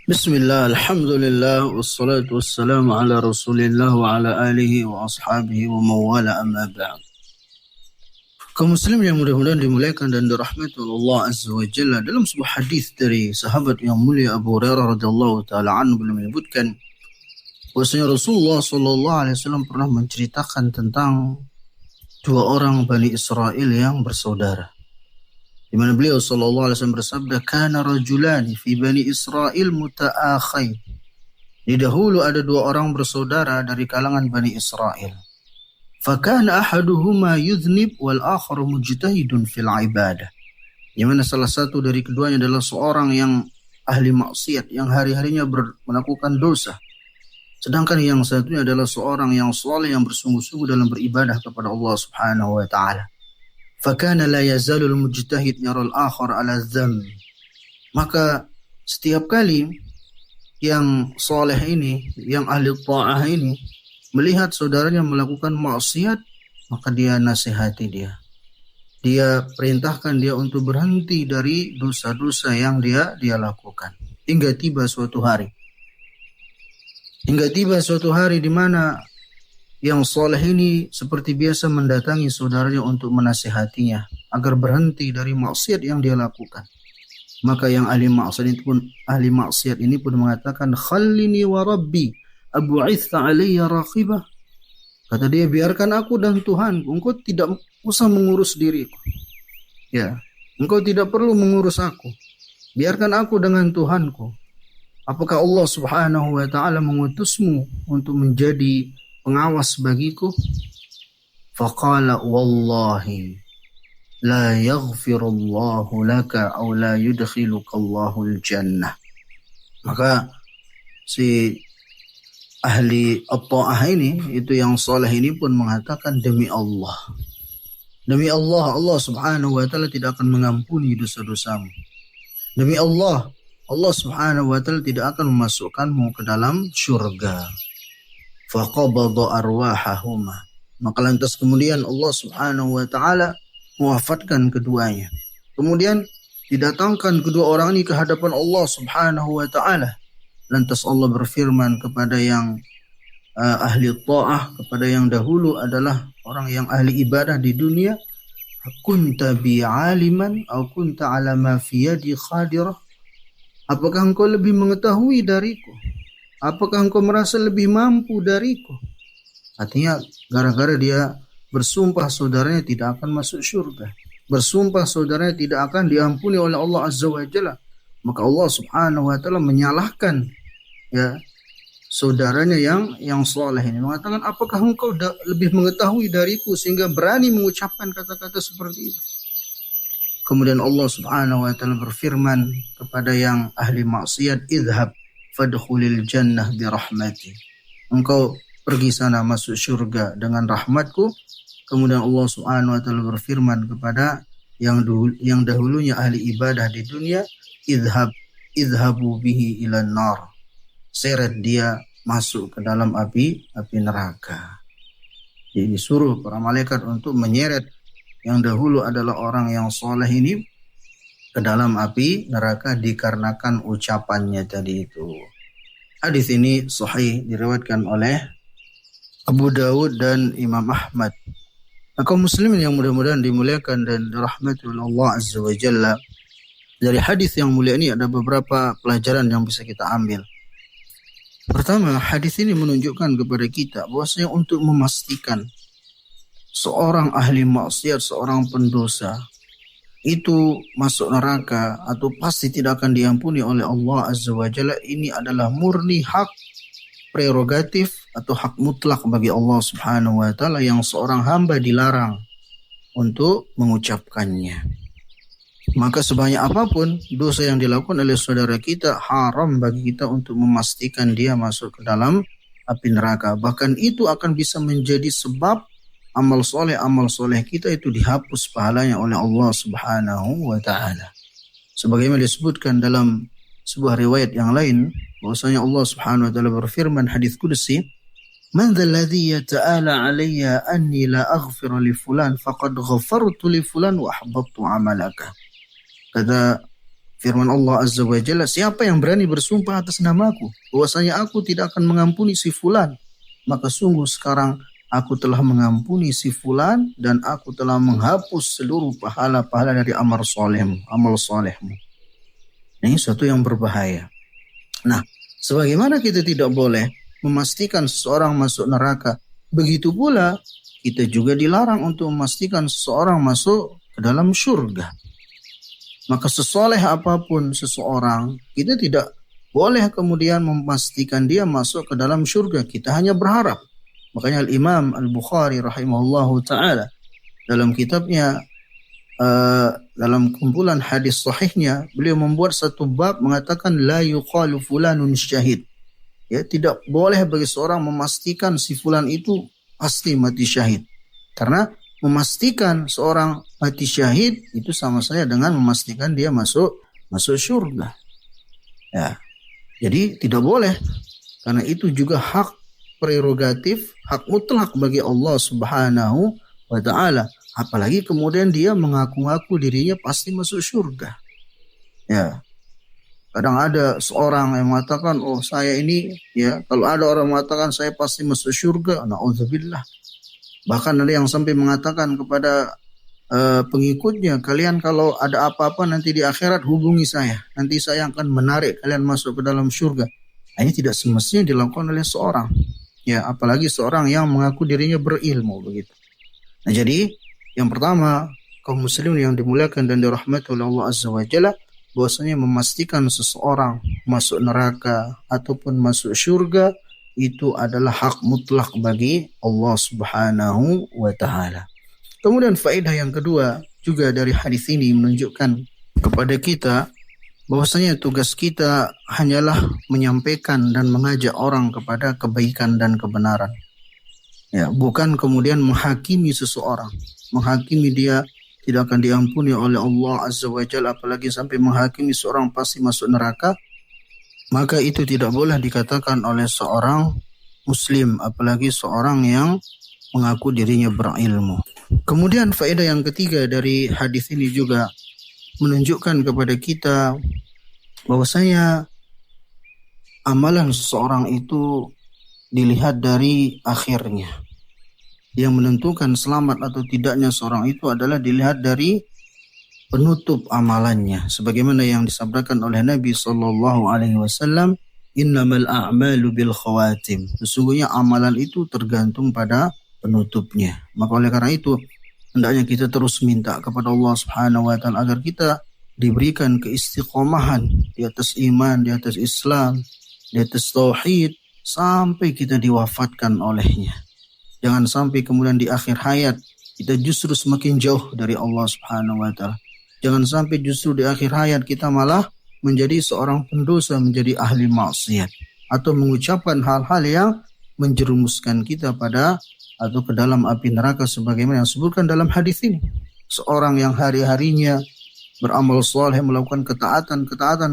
Bismillah, alhamdulillah, wassalatu wassalamu ala rasulillah wa ala alihi wa ashabihi wa mawala amma ba'd. Kaum muslim yang mudah-mudahan dimuliakan dan dirahmati oleh Allah Azza wa Jalla, dalam sebuah hadis dari sahabat yang mulia Abu Hurairah radhiyallahu taala anhu beliau menyebutkan bahwasanya Rasulullah sallallahu alaihi wasallam pernah menceritakan tentang dua orang Bani Israel yang bersaudara. Di mana beliau sallallahu alaihi wasallam bersabda, "Kana rajulani fi Bani Israel muta'akhain." Di dahulu ada dua orang bersaudara dari kalangan Bani Israel. Fakana ahaduhuma yudhnib wal akharu mujtahidun fil ibadah. Di mana salah satu dari keduanya adalah seorang yang ahli maksiat, yang hari-harinya melakukan dosa. Sedangkan yang satunya adalah seorang yang saleh, yang bersungguh-sungguh dalam beribadah kepada Allah Subhanahu wa taala. Fakana la yazalul mujtahid yaral akhar ala dzam. Maka setiap kali yang soleh ini, yang ahli ta'ah ini melihat saudaranya melakukan maksiat, maka dia nasihati dia. Dia perintahkan dia untuk berhenti dari dosa-dosa yang dia lakukan. Hingga tiba suatu hari di mana yang soleh ini seperti biasa mendatangi saudaranya untuk menasihatinya agar berhenti dari maksiat yang dia lakukan. Maka yang ahli maksiat ini pun mengatakan, "Khallini wa rabbi abu'itha alayya raqibah." Kata dia, biarkan aku dan Tuhanku, engkau tidak usah mengurus diriku. Ya, engkau tidak perlu mengurus aku. Biarkan aku dengan Tuhanku. Apakah Allah Subhanahu wa taala mengutusmu untuk menjadi pengawas bagiku? Faqala wallahi la yaghfirullahu laka aw la yudkhiluka Allahul jannah. Maka si ahli at-ta'ah ini, itu yang soleh ini pun mengatakan, demi Allah, Allah Subhanahu wa taala tidak akan mengampuni dosa-dosamu. Demi Allah Subhanahu wa taala tidak akan memasukkanmu ke dalam syurga. Faqabada arwahahuma. Maka lantas kemudian Allah Subhanahu wa taala mewafatkan keduanya. Kemudian didatangkan kedua orang ini ke hadapan Allah Subhanahu wa taala. Lantas Allah berfirman kepada yang ahli ta'ah, kepada yang dahulu adalah orang yang ahli ibadah di dunia, "Kunta bi 'aliman aw kunta 'ala ma fi yadi qadirah?" Apakah engkau lebih mengetahui dariku? Apakah engkau merasa lebih mampu dariku? Artinya gara-gara dia bersumpah saudaranya tidak akan masuk syurga, bersumpah saudaranya tidak akan diampuni oleh Allah Azza wa Jalla, maka Allah Subhanahu wa taala menyalahkan ya saudaranya yang saleh ini, mengatakan, apakah engkau lebih mengetahui dariku sehingga berani mengucapkan kata-kata seperti itu? Kemudian Allah Subhanahu wa taala berfirman kepada yang ahli maksiat, "Idhhab fadkhulil jannah bi rahmati." Engkau pergi sana, masuk syurga dengan rahmatku. Kemudian Allah Subhanahu wa taala berfirman kepada yang dahulunya ahli ibadah di dunia, idhabu bihi ilan nar. Seret dia masuk ke dalam api neraka. Jadi disuruh para malaikat untuk menyeret yang dahulu adalah orang yang soleh ini ke dalam api neraka dikarenakan ucapannya tadi itu. Hadis ini sahih, diriwayatkan oleh Abu Dawud dan Imam Ahmad. Kaum muslimin yang mudah-mudahan dimuliakan dan dirahmati oleh Allah Azza wa Jalla, dari hadis yang mulia ini ada beberapa pelajaran yang bisa kita ambil. Pertama, hadis ini menunjukkan kepada kita bahwasanya untuk memastikan seorang ahli maksiat, seorang pendosa itu masuk neraka atau pasti tidak akan diampuni oleh Allah Azza wa Jalla, ini adalah murni hak prerogatif atau hak mutlak bagi Allah Subhanahu wa taala yang seorang hamba dilarang untuk mengucapkannya. Maka sebanyak apapun dosa yang dilakukan oleh saudara kita, haram bagi kita untuk memastikan dia masuk ke dalam api neraka. Bahkan itu akan bisa menjadi sebab amal soleh kita itu dihapus pahalanya oleh Allah Subhanahu wa taala. Sebagaimana disebutkan dalam sebuah riwayat yang lain, bahwasanya Allah Subhanahu wa taala berfirman, hadis qudsi, "Man dzalladzi yata'ala 'alayya anni la aghfir li fulan faqad ghafartu li fulan wa ahbattu 'amalaka." Kata Firman Allah Azza wa Jalla, siapa yang berani bersumpah atas namaku, bahwasanya aku tidak akan mengampuni si fulan, maka sungguh sekarang aku telah mengampuni si fulan dan aku telah menghapus seluruh pahala-pahala dari amal solehmu. Ini suatu yang berbahaya. Nah, sebagaimana kita tidak boleh memastikan seseorang masuk neraka, begitu pula kita juga dilarang untuk memastikan seseorang masuk ke dalam surga. Maka sesoleh apapun seseorang, kita tidak boleh kemudian memastikan dia masuk ke dalam surga. Kita hanya berharap. Makanya Al-Imam Al-Bukhari rahimahullahu ta'ala dalam kitabnya, dalam kumpulan hadis sahihnya, beliau membuat satu bab mengatakan la yuqalu fulanun syahid. Ya, tidak boleh bagi seorang memastikan si fulan itu pasti mati syahid. Karena memastikan seorang mati syahid itu sama saja dengan memastikan dia masuk surga. Ya. Jadi tidak boleh, karena itu juga hak prerogatif, hak mutlak bagi Allah Subhanahu wa ta'ala. Apalagi kemudian dia mengaku-ngaku dirinya pasti masuk surga. Ya. Kadang ada seorang yang mengatakan, oh saya ini, ya, kalau ada orang mengatakan saya pasti masuk surga, na'udzubillah. Bahkan ada yang sampai mengatakan kepada pengikutnya, kalian kalau ada apa-apa nanti di akhirat hubungi saya. Nanti saya akan menarik kalian masuk ke dalam surga. Ini tidak semestinya dilakukan oleh seorang. Ya, apalagi seorang yang mengaku dirinya berilmu begitu. Nah, jadi yang pertama, kaum muslimin yang dimuliakan dan dirahmati oleh Allah Azza wa Jalla, bahwasanya memastikan seseorang masuk neraka ataupun masuk surga itu adalah hak mutlak bagi Allah Subhanahu wa ta'ala. Kemudian faedah yang kedua juga dari hadis ini menunjukkan kepada kita bahwasanya tugas kita hanyalah menyampaikan dan mengajak orang kepada kebaikan dan kebenaran. Ya, bukan kemudian menghakimi seseorang, menghakimi dia tidak akan diampuni oleh Allah Azza wa Jalla, apalagi sampai menghakimi seorang pasti masuk neraka. Maka itu tidak boleh dikatakan oleh seorang muslim, apalagi seorang yang mengaku dirinya berilmu. Kemudian faedah yang ketiga dari hadis ini juga menunjukkan kepada kita bahwasanya amalan seseorang itu dilihat dari akhirnya. Yang menentukan selamat atau tidaknya seorang itu adalah dilihat dari penutup amalannya, sebagaimana yang disabdakan oleh Nabi sallallahu alaihi wasallam, innamal a'malu bil khawatim. Sesungguhnya amalan itu tergantung pada penutupnya. Maka oleh karena itu hendaknya kita terus minta kepada Allah Subhanahu wa taala agar kita diberikan keistiqomahan di atas iman, di atas Islam, di atas tauhid sampai kita diwafatkan olehnya. Jangan sampai kemudian di akhir hayat kita justru semakin jauh dari Allah Subhanahu wa taala. Jangan sampai justru di akhir hayat kita malah menjadi seorang pendosa, menjadi ahli maksiat, atau mengucapkan hal-hal yang menjerumuskan kita pada atau ke dalam api neraka sebagaimana yang disebutkan dalam hadis ini. Seorang yang hari-harinya beramal saleh, melakukan ketaatan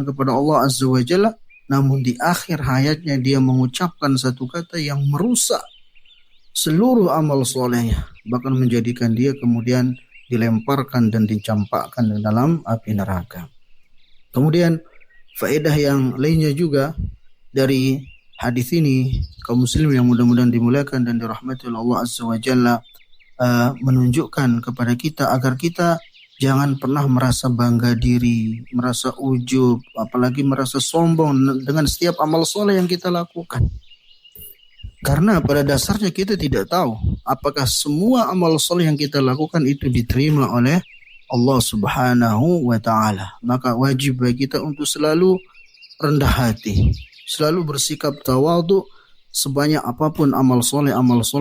kepada Allah Azza wa Jalla, namun di akhir hayatnya dia mengucapkan satu kata yang merusak seluruh amal solehnya, bahkan menjadikan dia kemudian dilemparkan dan dicampakkan ke dalam api neraka. Kemudian faedah yang lainnya juga dari hadis ini, kaum muslim yang mudah-mudahan dimuliakan dan dirahmati oleh Allah Azza wa Jalla, menunjukkan kepada kita agar kita jangan pernah merasa bangga diri, merasa ujub, apalagi merasa sombong dengan setiap amal soleh yang kita lakukan. Karena pada dasarnya kita tidak tahu apakah semua amal soleh yang kita lakukan itu diterima oleh Allah Subhanahu wa ta'ala. Maka wajib bagi kita untuk selalu rendah hati, selalu bersikap tawadhu sebanyak apapun amal soleh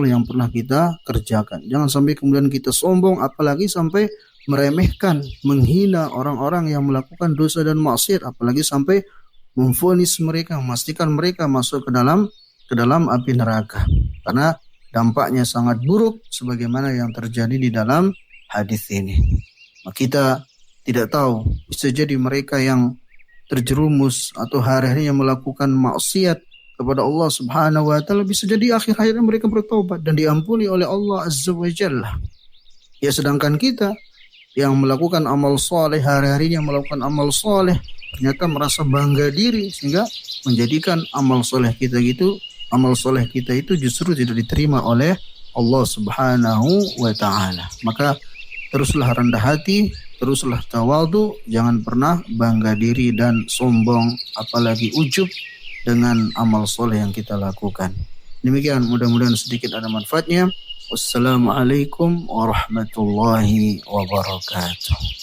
yang pernah kita kerjakan. Jangan sampai kemudian kita sombong, apalagi sampai meremehkan, menghina orang-orang yang melakukan dosa dan maksiat, apalagi sampai memvonis mereka, memastikan mereka masuk ke dalam api neraka. Karena dampaknya sangat buruk sebagaimana yang terjadi di dalam hadis ini. Maka kita tidak tahu, bisa jadi mereka yang terjerumus atau hari-harinya melakukan maksiat kepada Allah Subhanahu wa taala, bisa jadi akhir hayatnya mereka bertobat dan diampuni oleh Allah Azza wa Jalla. Ya, sedangkan kita yang melakukan amal soleh, hari-harinya melakukan amal soleh, ternyata merasa bangga diri sehingga menjadikan amal soleh kita itu justru tidak diterima oleh Allah Subhanahu wa taala. Maka teruslah rendah hati, teruslah tawadhu, jangan pernah bangga diri dan sombong, apalagi ujub dengan amal soleh yang kita lakukan. Demikian, mudah-mudahan sedikit ada manfaatnya. Wassalamualaikum warahmatullahi wabarakatuh.